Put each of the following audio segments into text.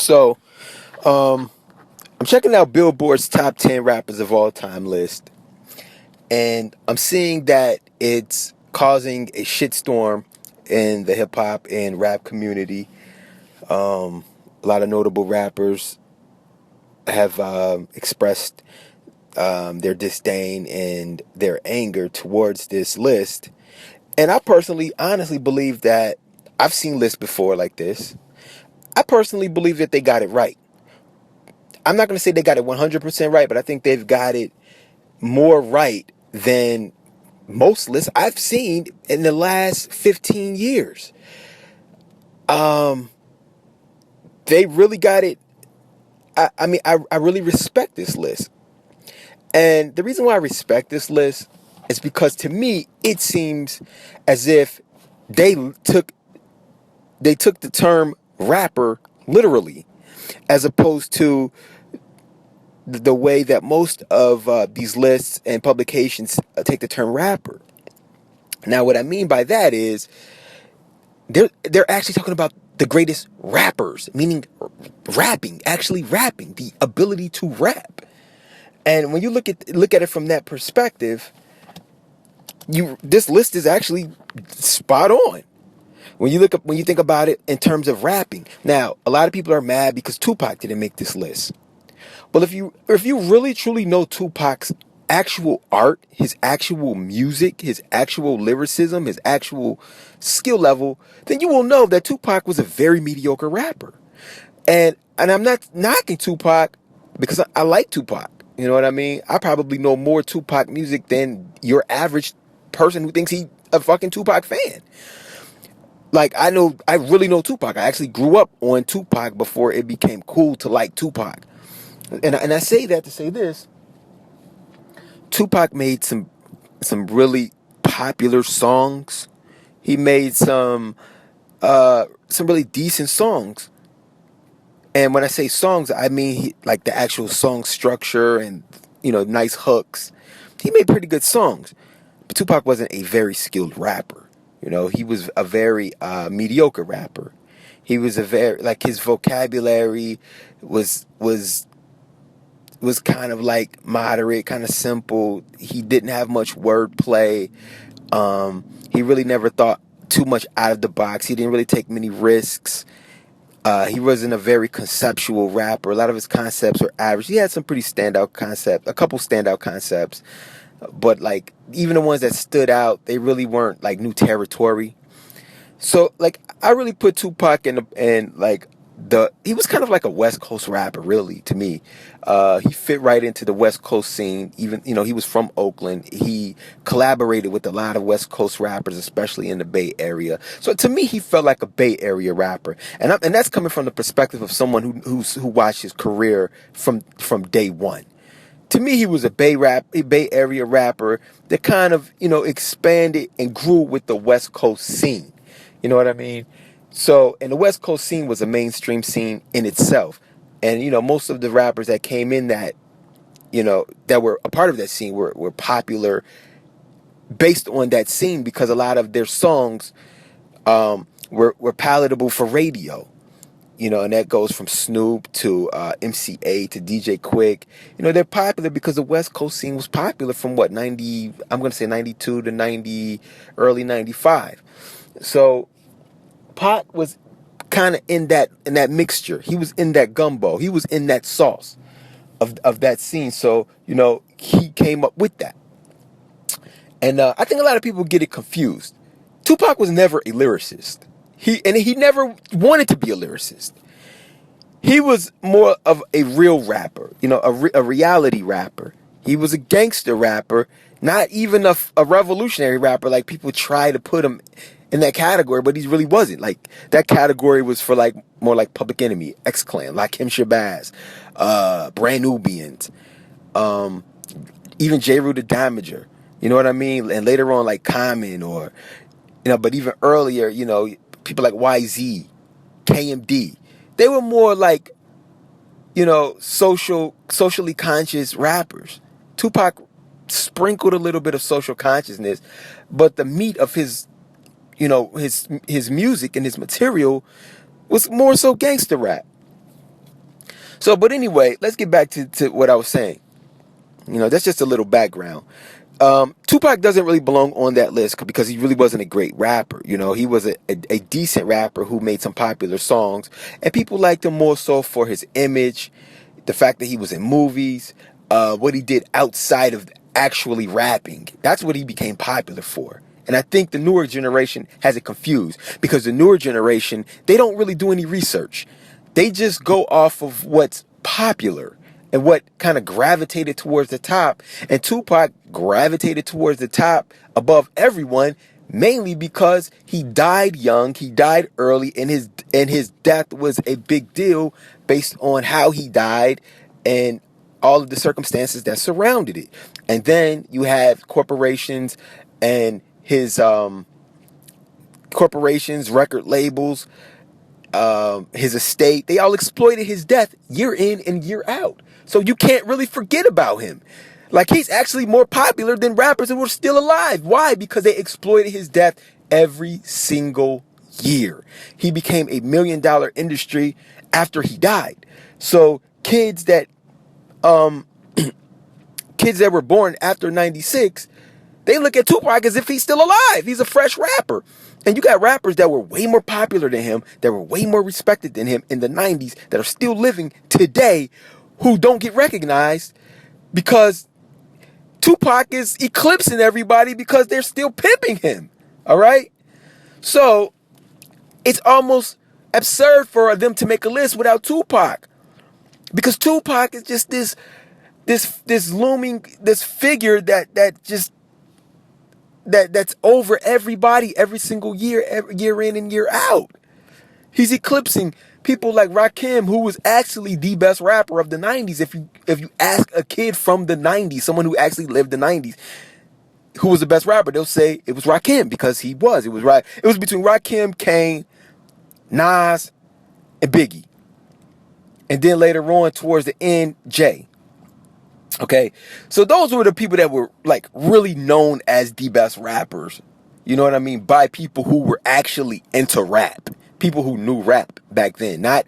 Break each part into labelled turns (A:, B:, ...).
A: So, um, I'm checking out Billboard's top 10 rappers of all time list, and I'm seeing that it's causing a shitstorm in the hip hop and rap community. A lot of notable rappers have expressed their disdain and their anger towards this list. And I personally, honestly believe that I've seen lists before like this. I personally believe that they got it right. I'm not going to say they got it 100% right, but I think they've got it more right than most lists I've seen in the last 15 years. They really got it. I really respect this list. And the reason why I respect this list is because to me, it seems as if they took the term rapper literally, as opposed to the way that most of these lists and publications take the term rapper. Now, what I mean by that is they're actually talking about the greatest rappers, meaning rapping, actually rapping, the ability to rap. And when you look at it from that perspective, this list is actually spot on. When you think about it in terms of rapping. Now, a lot of people are mad because Tupac didn't make this list. But if you really truly know Tupac's actual art, his actual music, his actual lyricism, his actual skill level, then you will know that Tupac was a very mediocre rapper. And I'm not knocking Tupac because I like Tupac. You know what I mean? I probably know more Tupac music than your average person who thinks he a fucking Tupac fan. Like, I really know Tupac. I actually grew up on Tupac before it became cool to like Tupac. And I say that to say this. Tupac made some really popular songs. He made some really decent songs. And when I say songs, I mean like the actual song structure and, nice hooks. He made pretty good songs. But Tupac wasn't a very skilled rapper. He was a very mediocre rapper. He was his vocabulary was kind of like moderate, kind of simple. He didn't have much wordplay. He really never thought too much out of the box. He didn't really take many risks. He wasn't a very conceptual rapper. A lot of his concepts were average. He had some pretty standout concepts, a couple standout concepts. But like even the ones that stood out, they really weren't like new territory. So like I really put Tupac in he was kind of like a West Coast rapper, really, to me. He fit right into the West Coast scene. Even, he was from Oakland. He collaborated with a lot of West Coast rappers, especially in the Bay Area. So to me, he felt like a Bay Area rapper. And that's coming from the perspective of someone who watched his career from day one. To me, he was a Bay Area rapper that kind of, expanded and grew with the West Coast scene. You know what I mean? So, and the West Coast scene was a mainstream scene in itself. And, most of the rappers that came in that were a part of that scene were popular based on that scene because a lot of their songs were palatable for radio. And that goes from Snoop to MCA to DJ Quick. They're popular because the West Coast scene was popular from 92 to early 95. So Pac was kind of in that mixture. He was in that gumbo. He was in that sauce of that scene. So, he came up with that. And I think a lot of people get it confused. Tupac was never a lyricist. He never wanted to be a lyricist. He was more of a real rapper, a reality rapper. He was a gangster rapper, not even a revolutionary rapper like people try to put him in that category, but he really wasn't. Like, that category was for like more like Public Enemy, X-Clan, Lakim Shabazz, Brand Nubians, even J. Rue the Damager. You know what I mean? And later on, like Common or, but even earlier, people like YZ, KMD, they were more like, socially conscious rappers. Tupac sprinkled a little bit of social consciousness, but the meat of his music and his material was more so gangster rap. So, but anyway, let's get back to what I was saying. That's just a little background. Tupac doesn't really belong on that list because he really wasn't a great rapper. He was a decent rapper who made some popular songs, and people liked him more so for his image, the fact that he was in movies, what he did outside of actually rapping. That's what he became popular for. And I think the newer generation has it confused because the newer generation, they don't really do any research. They just go off of what's popular and what kind of gravitated towards the top. And Tupac gravitated towards the top above everyone, mainly because he died young, he died early, and his death was a big deal based on how he died and all of the circumstances that surrounded it. And then you have corporations and his corporations, record labels, his estate. They all exploited his death year in and year out. So you can't really forget about him. Like, he's actually more popular than rappers that were still alive. Why? Because they exploited his death every single year. He became a $1 million industry after he died. So kids that were born after 96, they look at Tupac as if he's still alive. He's a fresh rapper. And you got rappers that were way more popular than him, that were way more respected than him in the 90s, that are still living today, who don't get recognized because Tupac is eclipsing everybody because they're still pimping him. All right? So it's almost absurd for them to make a list without Tupac, because Tupac is just this looming, this figure that's over everybody every single year, year in and year out. He's eclipsing people like Rakim, who was actually the best rapper of the 90s. If you ask a kid from the 90s, someone who actually lived the 90s, who was the best rapper, they'll say it was Rakim, because he was. It was between Rakim, Kane, Nas, and Biggie. And then later on, towards the end, Jay. Okay, so those were the people that were like really known as the best rappers, you know what I mean, by people who were actually into rap, people who knew rap back then, not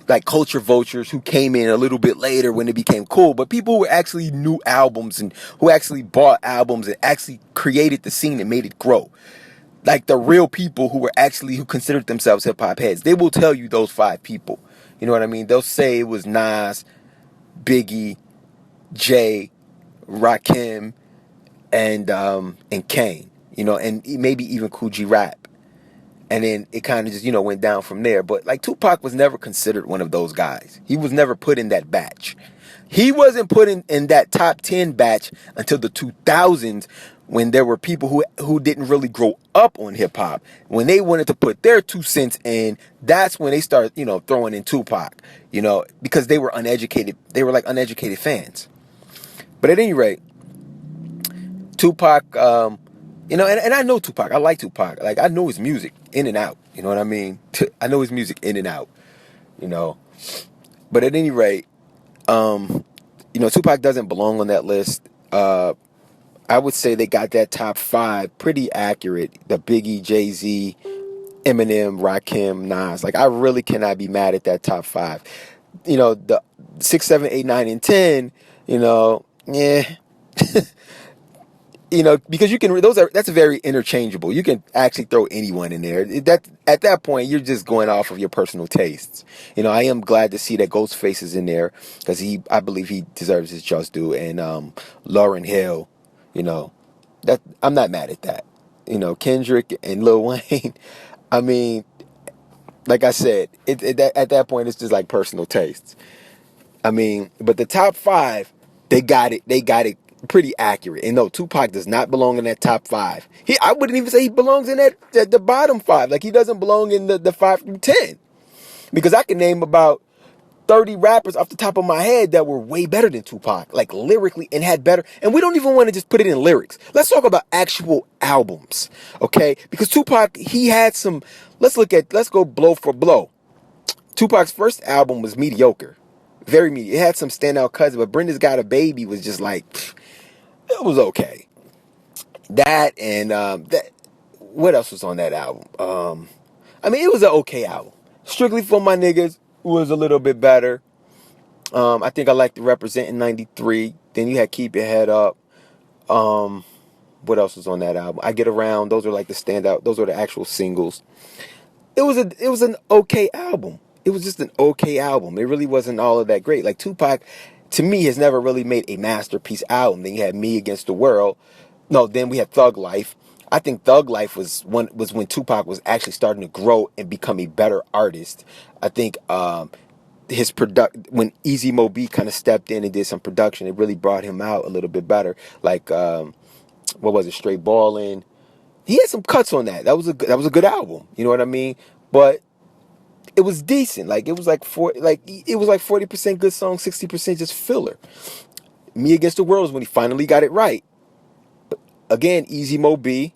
A: like culture vultures who came in a little bit later when it became cool, but people who actually knew albums and who actually bought albums and actually created the scene and made it grow. Like the real people who considered themselves hip hop heads. They will tell you those 5 people, you know what I mean. They'll say it was Nas, Biggie, Jay, Rakim, and Kane, and maybe even Kool G Rap. And then it kind of just, went down from there. But like, Tupac was never considered one of those guys. He was never put in that batch. He wasn't put in that top 10 batch until the 2000s, when there were people who didn't really grow up on hip hop. When they wanted to put their 2 cents in, that's when they started, throwing in Tupac, because they were uneducated. They were like uneducated fans. But at any rate, Tupac, and I know Tupac. I like Tupac. Like, I know his music in and out. You know what I mean? I know his music in and out, But at any rate, Tupac doesn't belong on that list. I would say they got that top 5 pretty accurate. The Biggie, Jay-Z, Eminem, Rakim, Nas. Like, I really cannot be mad at that top 5. The 6, 7, 8, 9, and 10, yeah. Because that's very interchangeable. You can actually throw anyone in there. At that point, you're just going off of your personal tastes. I am glad to see that Ghostface is in there, because I believe he deserves his just due. And Lauryn Hill, that I'm not mad at that. Kendrick and Lil Wayne. I mean, like I said, at that point, it's just like personal tastes. I mean, but the top 5, they got it pretty accurate. And no, Tupac does not belong in that top 5. I wouldn't even say he belongs in the bottom 5. Like, he doesn't belong in the 5 through 10. Because I can name about 30 rappers off the top of my head that were way better than Tupac, like lyrically, and had better. And we don't even want to just put it in lyrics. Let's talk about actual albums, okay? Because Tupac, he had some. Let's go blow for blow. Tupac's first album was mediocre, very mediocre. It had some standout cuts, but Brenda's Got a Baby was just like, it was okay. That and that. What else was on that album? I mean, it was an okay album. Strictly for My Niggas was a little bit better. I think I like to represent in '93. Then you had Keep Your Head Up. Um, what else was on that album? I Get Around. Those are like the standout. Those are the actual singles. It was an okay album. It was just an okay album. It really wasn't all of that great. Like Tupac, to me, has never really made a masterpiece album. Then you had Me Against the World. No, then we had Thug Life. I think Thug Life was when Tupac was actually starting to grow and become a better artist. I think his product when Easy Mo B kind of stepped in and did some production, it really brought him out a little bit better. Like what was it, Straight Ballin'? He had some cuts on that. That was a good album. You know what I mean? But it was decent. Like it was like 40% good song, 60% just filler. Me Against the World is when he finally got it right. Again, Easy Mo B,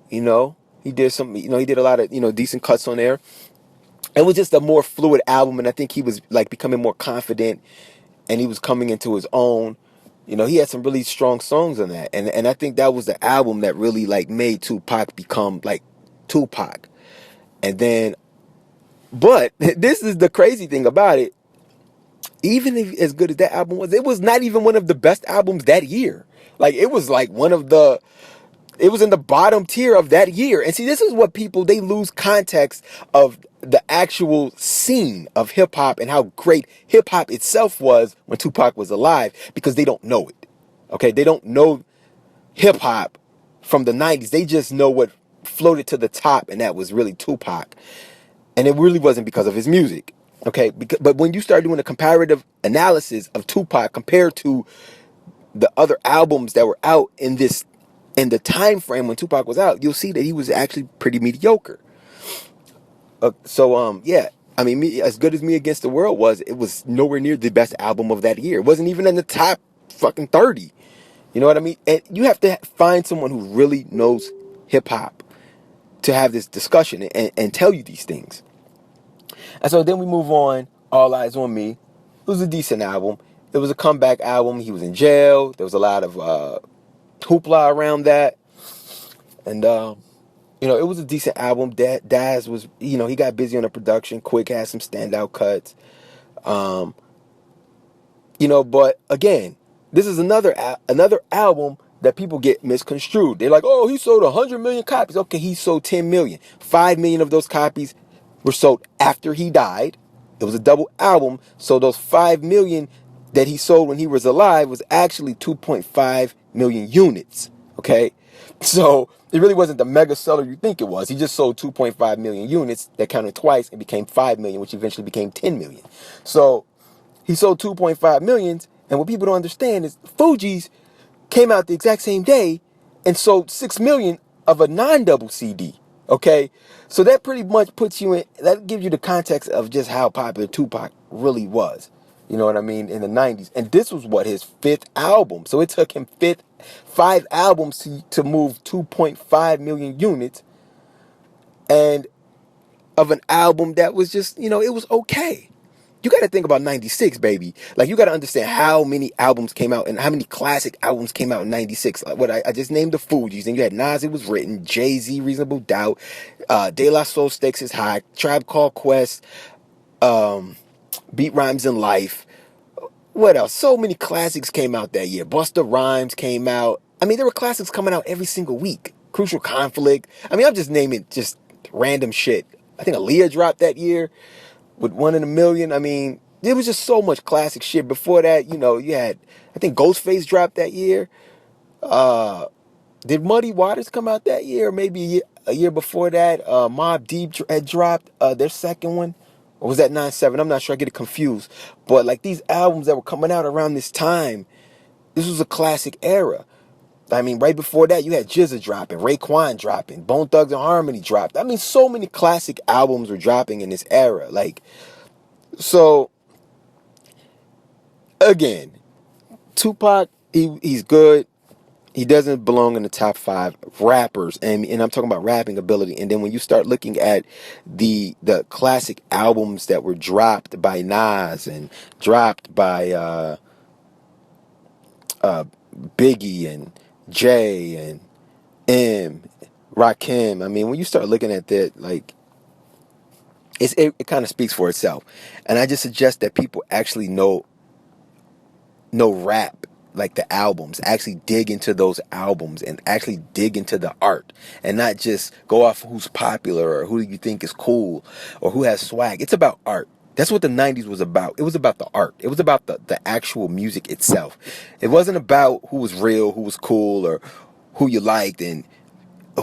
A: you know, he did he did a lot of, decent cuts on there. It was just a more fluid album, and I think he was like becoming more confident, and he was coming into his own. He had some really strong songs on that, and I think that was the album that really like made Tupac become like Tupac. And then, but this is the crazy thing about it. Even if, as good as that album was, it was not even one of the best albums that year. Like it was like it was in the bottom tier of that year. And see, this is what they lose context of the actual scene of hip hop and how great hip hop itself was when Tupac was alive, because they don't know it. Okay. They don't know hip hop from the 90s. They just know what floated to the top, and that was really Tupac. And it really wasn't because of his music. Okay. But when you start doing a comparative analysis of Tupac compared to the other albums that were out in the time frame when Tupac was out, you'll see that he was actually pretty mediocre. Yeah, I mean, as good as Me Against the World was, it was nowhere near the best album of that year. It wasn't even in the top fucking 30. You know what I mean? And you have to find someone who really knows hip hop to have this discussion and tell you these things. And so then we move on. All Eyes on Me. It was a decent album. It was a comeback album. He was in jail. There was a lot of hoopla around that. And, it was a decent album. Daz was, he got busy on the production. Quick had some standout cuts. But again, this is another album that people get misconstrued. They're like, oh, he sold 100 million copies. Okay, he sold 10 million. 5 million of those copies were sold after he died. It was a double album. So those 5 million that he sold when he was alive was actually 2.5 million units. Okay, so it really wasn't the mega seller you think it was. He just sold 2.5 million units that counted twice and became 5 million, which eventually became 10 million. So he sold 2.5 millions, and what people don't understand is Fugees came out the exact same day and sold 6 million of a non-double CD. Okay, so that pretty much that gives you the context of just how popular Tupac really was. You know what I mean? In the 90s. And this was his 5th album. So it took him 5 albums to move 2.5 million units. And of an album that was just, it was okay. You got to think about 96, baby. Like, you got to understand how many albums came out and how many classic albums came out in 96. I just named the Fugees. And you had Nas, It Was Written, Jay-Z, Reasonable Doubt, De La Soul, Stakes Is High, Tribe Called Quest, Beat Rhymes in Life. What else? So many classics came out that year. Busta Rhymes came out. I mean, there were classics coming out every single week. Crucial Conflict. I mean, I'm just naming just random shit. I think Aaliyah dropped that year with 1 in a Million. I mean, there was just so much classic shit. Before that, you had, I think Ghostface dropped that year. Did Muddy Waters come out that year? Or maybe a year before that? Mobb Deep had dropped their second one. Or was that 9/7? I'm not sure. I get it confused. But like these albums that were coming out around this time, this was a classic era. I mean, right before that, you had Jizza dropping, Raekwon dropping, Bone Thugs and Harmony dropped. I mean, so many classic albums were dropping in this era. Like, so, again, Tupac, he's good. He doesn't belong in the top 5 rappers, and I'm talking about rapping ability. And then when you start looking at the classic albums that were dropped by Nas and dropped by Biggie and Jay and M, Rakim. I mean, when you start looking at that, like, it kind of speaks for itself. And I just suggest that people actually know no rap, like the albums. Actually dig into those albums and actually dig into the art, and not just go off of who's popular or who you think is cool or who has swag. It's about art. That's what the 90s was about. It was about the art. It was about the actual music itself. It wasn't about who was real, who was cool, or who you liked and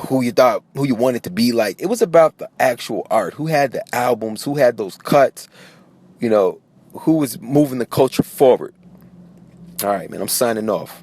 A: who you thought, who you wanted to be like. It was about the actual art. Who had the albums, who had those cuts, you know, who was moving the culture forward. All right, man, I'm signing off.